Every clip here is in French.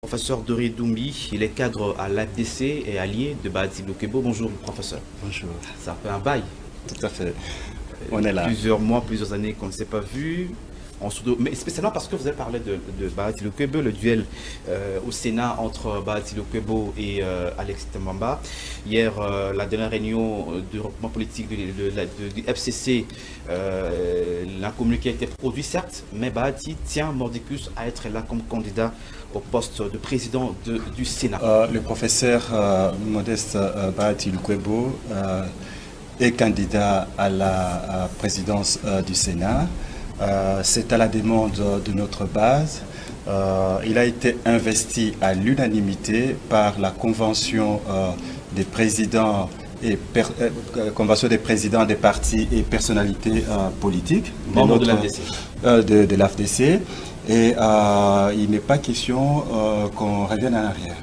Professeur Dori Doumbi, il est cadre à l'AFDC et allié de Bahati Lukwebo. Bonjour, professeur. Bonjour. Ça fait un bail. Tout à fait. On est là. Plusieurs mois, plusieurs années qu'on ne s'est pas vu. Mais spécialement parce que vous avez parlé de Bahati Lukwebo, le duel au Sénat entre Bahati Lukwebo et Alex Temwamba. Hier, la dernière réunion du regroupement politique du FCC, la communiqué a été produit, certes, mais Bahati tient mordicus à être là comme candidat au poste de président du Sénat. Le professeur Modeste Bahati Lukwebo est candidat à la présidence du Sénat. C'est à la demande de notre base. Il a été investi à l'unanimité par la convention des présidents convention des présidents des partis et personnalités politiques Membres de l'AFDC. Et il n'est pas question qu'on revienne en arrière.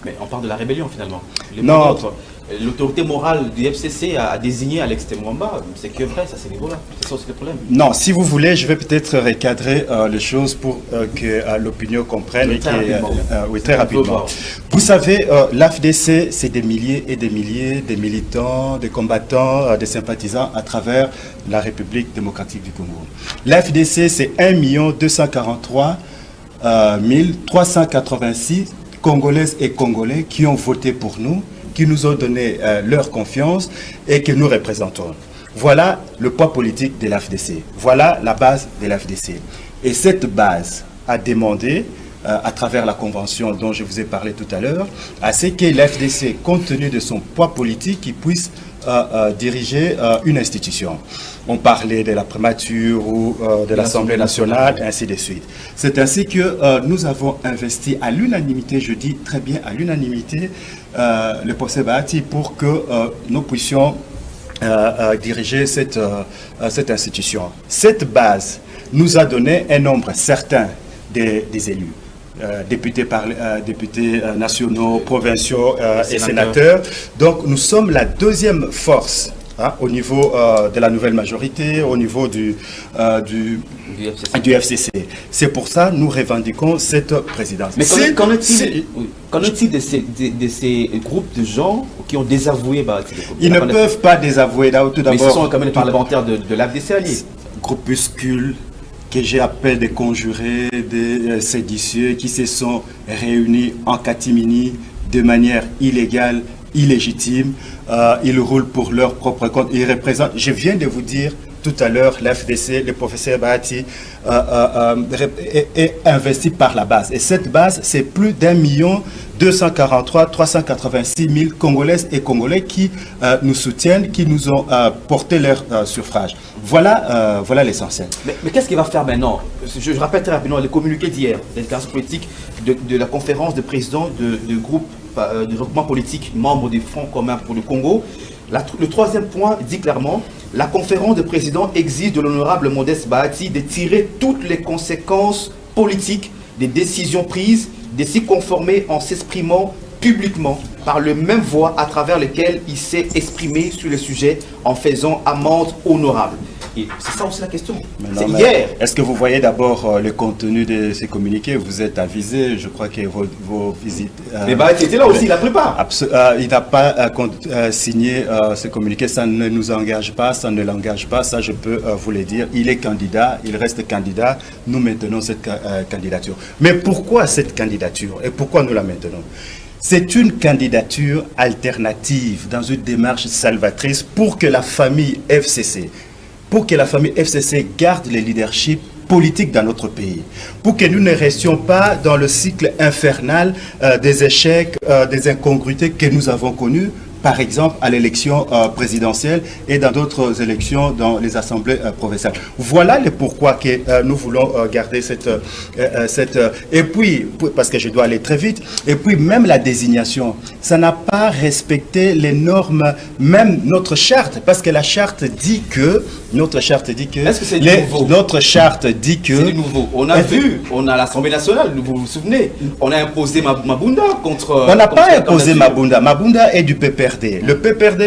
Mais on parle de la rébellion finalement. Non. L'autorité morale du FCC a désigné Alex Temwamba. C'est que vrai, ça c'est niveau-là. C'est ça aussi le problème. Non, si vous voulez, je vais peut-être recadrer les choses pour que l'opinion comprenne. Oui, très rapidement. Vous savez, l'AFDC, c'est des milliers et des milliers de militants, de combattants, de sympathisants à travers la République démocratique du Congo. L'AFDC, c'est 1 243 386 Congolaises et Congolais qui ont voté pour nous, qui nous ont donné leur confiance et que nous représentons. Voilà le poids politique de l'AFDC. Voilà la base de l'AFDC. Et cette base a demandé, à travers la convention dont je vous ai parlé tout à l'heure, à ce que l'AFDC, compte tenu de son poids politique, qui puisse diriger une institution. On parlait de la primature ou de l'Assemblée nationale, et ainsi de suite. C'est ainsi que nous avons investi à l'unanimité, je dis très bien à l'unanimité, le professeur Bahati pour que nous puissions diriger cette institution. Cette base nous a donné un nombre certain des élus. Députés nationaux, provinciaux et sénateurs. Donc nous sommes la deuxième force au niveau de la nouvelle majorité, au niveau du FCC. C'est pour ça que nous revendiquons cette présidence. Mais qu'en est-il de ces groupes de gens qui ont désavoué Bahati Lukwebo? Ils ne peuvent pas désavouer. Tout d'abord, mais ce sont quand même les parlementaires de l'AFDC alliés. Groupuscules que j'appelle des conjurés, des séditieux qui se sont réunis en catimini de manière illégale, illégitime. Ils roulent pour leur propre compte. Ils représentent, je viens de vous dire tout à l'heure, l'FDC, le professeur Bahati est investi par la base. Et cette base, c'est plus d'1 243 386 000 Congolaises et Congolais qui nous soutiennent, qui nous ont porté leur suffrage. Voilà, voilà l'essentiel. Mais qu'est-ce qu'il va faire maintenant? Je rappelle très rapidement le communiqué d'hier, la déclaration politique de la conférence de présidents du groupe du regroupement politique membre du Front commun pour le Congo. Le troisième point dit clairement: la conférence de présidents exige de l'honorable Modeste Bahati de tirer toutes les conséquences politiques des décisions prises, de s'y conformer en s'exprimant publiquement par le même voie à travers lesquelles il s'est exprimé sur le sujet en faisant amende honorable. Et c'est ça aussi la question. C'est hier. Est-ce que vous voyez d'abord le contenu de ces communiqués? Vous êtes avisé, je crois que vos visites... mais Bahati était là aussi, il a préparé. Il n'a pas signé ce communiqué, ça ne nous engage pas, ça ne l'engage pas, ça je peux vous le dire. Il est candidat, il reste candidat, nous maintenons cette candidature. Mais pourquoi cette candidature et pourquoi nous la maintenons? C'est une candidature alternative dans une démarche salvatrice pour que la famille FCC garde le leadership politique dans notre pays, pour que nous ne restions pas dans le cycle infernal des échecs, des incongruités que nous avons connues, par exemple à l'élection présidentielle et dans d'autres élections dans les assemblées provinciales. Voilà le pourquoi que nous voulons garder cette... Et puis, parce que je dois aller très vite, et puis même la désignation, ça n'a pas respecté les normes, même notre charte, parce que la charte dit que... Est-ce que c'est nouveau? Notre charte dit que... C'est nouveau. On a vu, on a l'Assemblée nationale, vous vous souvenez, on a imposé Mabunda contre... On n'a pas imposé Mabunda. Mabunda est du PPRD. Le PPRD